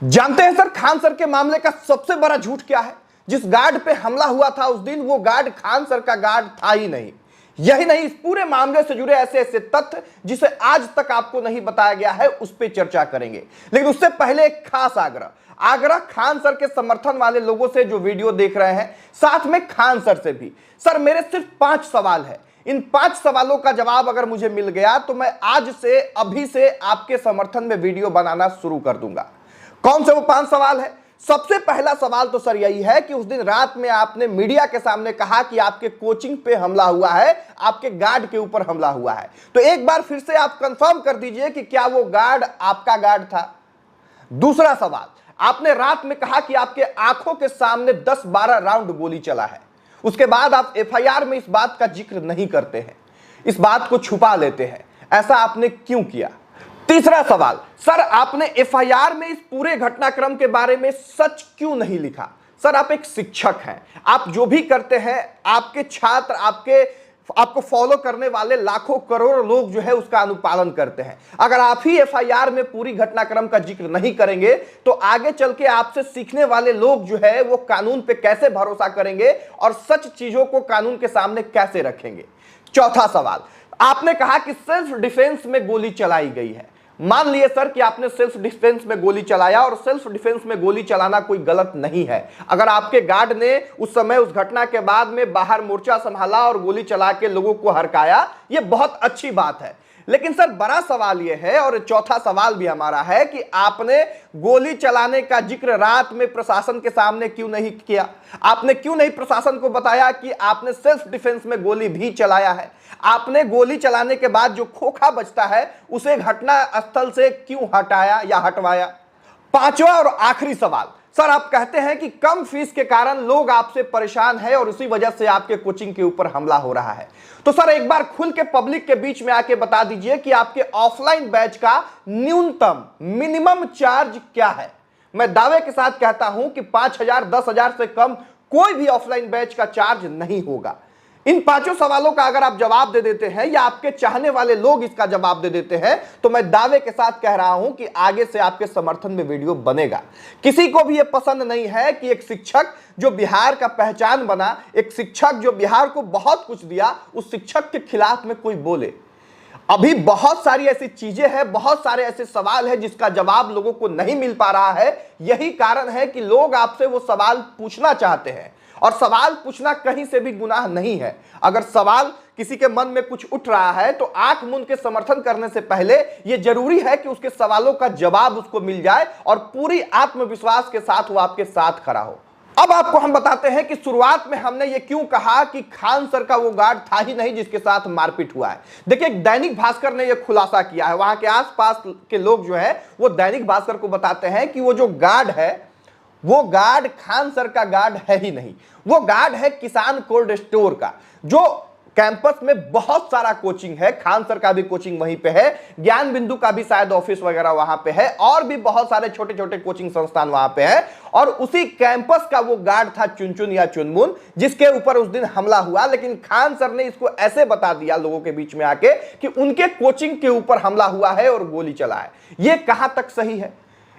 जानते हैं sir, Khan sir के मामले का सबसे बड़ा झूठ क्या है? जिस गार्ड पे हमला हुआ था उस दिन, वो गार्ड खान सर का गार्ड था ही नहीं। यही नहीं, इस पूरे मामले से जुड़े ऐसे ऐसे तथ्य जिसे आज तक आपको नहीं बताया गया है, उस पर चर्चा करेंगे। लेकिन उससे पहले एक खास आग्रह खान सर के समर्थन वाले लोगों से जो वीडियो देख रहे हैं, साथ में खान सर से भी। सर, मेरे सिर्फ 5 सवाल है। इन 5 सवालों का जवाब अगर मुझे मिल गया तो मैं आज से, अभी से आपके समर्थन में वीडियो बनाना शुरू कर दूंगा। कौन से वो 5 सवाल है? सबसे पहला सवाल तो सर यही है कि उस दिन रात में आपने मीडिया के सामने कहा कि आपके कोचिंग पे हमला हुआ है, आपके गार्ड के ऊपर हमला हुआ है। तो एक बार फिर से आप कंफर्म कर दीजिए कि क्या वो गार्ड आपका गार्ड था। दूसरा सवाल, आपने रात में कहा कि आपके आंखों के सामने 10-12 राउंड गोली चला है। उसके बाद आप एफआईआर में इस बात का जिक्र नहीं करते हैं, इस बात को छुपा लेते हैं। ऐसा आपने क्यों किया? तीसरा सवाल, सर, आपने एफआईआर में इस पूरे घटनाक्रम के बारे में सच क्यों नहीं लिखा? सर, आप एक शिक्षक हैं, आप जो भी करते हैं, आपके छात्र, आपको फॉलो करने वाले लाखों करोड़ लोग जो है उसका अनुपालन करते हैं। अगर आप ही एफआईआर में पूरी घटनाक्रम का जिक्र नहीं करेंगे तो आगे चल के आपसे सीखने वाले लोग जो है वो कानून पे कैसे भरोसा करेंगे और सच चीजों को कानून के सामने कैसे रखेंगे? चौथा सवाल, आपने कहा कि सेल्फ डिफेंस में गोली चलाई गई है। मान लिए सर कि आपने सेल्फ डिफेंस में गोली चलाया, और सेल्फ डिफेंस में गोली चलाना कोई गलत नहीं है। अगर आपके गार्ड ने उस समय, उस घटना के बाद में बाहर मोर्चा संभाला और गोली चला के लोगों को हरकाया, यह बहुत अच्छी बात है। लेकिन सर, बड़ा सवाल यह है, और चौथा सवाल भी हमारा है, कि आपने गोली चलाने का जिक्र रात में प्रशासन के सामने क्यों नहीं किया? आपने क्यों नहीं प्रशासन को बताया कि आपने सेल्फ डिफेंस में गोली भी चलाया है? आपने गोली चलाने के बाद जो खोखा बचता है उसे घटना स्थल से क्यों हटाया या हटवाया? पांचवा और आखिरी सवाल, सर, आप कहते हैं कि कम फीस के कारण लोग आपसे परेशान हैं और उसी वजह से आपके कोचिंग के ऊपर हमला हो रहा है। तो सर, एक बार खुल के पब्लिक के बीच में आके बता दीजिए कि आपके ऑफलाइन बैच का न्यूनतम, मिनिमम चार्ज क्या है? मैं दावे के साथ कहता हूं कि 5,000, 10,000 से कम कोई भी ऑफलाइन बैच का चार्ज नहीं होगा। इन 5 सवालों का अगर आप जवाब दे देते हैं, या आपके चाहने वाले लोग इसका जवाब दे देते हैं, तो मैं दावे के साथ कह रहा हूं कि आगे से आपके समर्थन में वीडियो बनेगा। किसी को भी यह पसंद नहीं है कि एक शिक्षक जो बिहार का पहचान बना, एक शिक्षक जो बिहार को बहुत कुछ दिया, उस शिक्षक के खिलाफ में कोई बोले। अभी बहुत सारी ऐसी चीजें हैं, बहुत सारे ऐसे सवाल हैं जिसका जवाब लोगों को नहीं मिल पा रहा है। यही कारण है कि लोग आपसे वो सवाल पूछना चाहते हैं, और सवाल पूछना कहीं से भी गुनाह नहीं है। अगर सवाल किसी के मन में कुछ उठ रहा है तो आंख मूंद के समर्थन करने से पहले यह जरूरी है कि उसके सवालों का जवाब उसको मिल जाए, और पूरी आत्मविश्वास के साथ वो आपके साथ खड़ा हो। अब आपको हम बताते हैं कि शुरुआत में हमने ये क्यों कहा कि खान सर का वो गार्ड था ही नहीं जिसके साथ मारपीट हुआ है। देखिए, दैनिक भास्कर ने यह खुलासा किया है। वहां के आसपास के लोग जो है वो दैनिक भास्कर को बताते हैं कि वो जो गार्ड है, वो गार्ड खान सर का गार्ड है ही नहीं। वो गार्ड है किसान कोल्ड स्टोर का, जो कैंपस में बहुत सारा कोचिंग है। खान सर का भी कोचिंग वहीं पे है, ज्ञान बिंदु का भी शायद ऑफिस वगैरह वहां पे है, और भी बहुत सारे छोटे छोटे कोचिंग संस्थान वहां पे है। और उसी कैंपस का वो गार्ड था चुनचुन या चुनमुन, जिसके ऊपर उस दिन हमला हुआ। लेकिन खान सर ने इसको ऐसे बता दिया लोगों के बीच में आके कि उनके कोचिंग के ऊपर हमला हुआ है और गोली चला है। ये कहां तक सही है?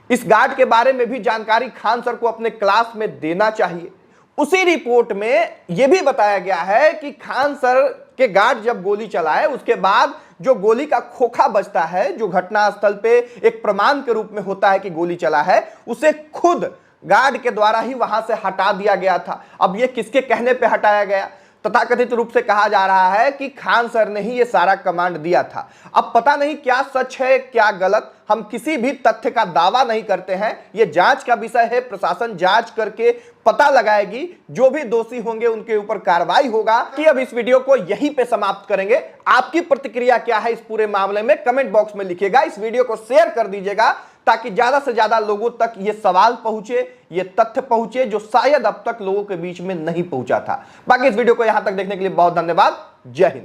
इस गार्ड के बारे में भी जानकारी खान सर को अपने क्लास में देना चाहिए। उसी रिपोर्ट में यह भी बताया गया है कि खान सर के गार्ड जब गोली चलाए, उसके बाद जो गोली का खोखा बचता है, जो घटना स्थल पे एक प्रमाण के रूप में होता है कि गोली चला है, उसे खुद गार्ड के द्वारा ही वहां से हटा दिया गया था। अब यह किसके कहने पे हटाया गया? तथाकथित रूप से कहा जा रहा है कि खान सर ने ही यह सारा कमांड दिया था। अब पता नहीं क्या सच है क्या गलत, हम किसी भी तथ्य का दावा नहीं करते हैं। यह जांच का विषय है, प्रशासन जांच करके पता लगाएगी, जो भी दोषी होंगे उनके ऊपर कार्रवाई होगा। कि अब इस वीडियो को यहीं पे समाप्त करेंगे। आपकी प्रतिक्रिया क्या है इस पूरे मामले में, कमेंट बॉक्स में लिखिएगा। इस वीडियो को शेयर कर दीजिएगा ताकि ज्यादा से ज्यादा लोगों तक ये सवाल पहुंचे, ये तथ्य पहुंचे, जो शायद अब तक लोगों के बीच में नहीं पहुंचा था। बाकी इस वीडियो को यहां तक देखने के लिए बहुत धन्यवाद। जय हिंद।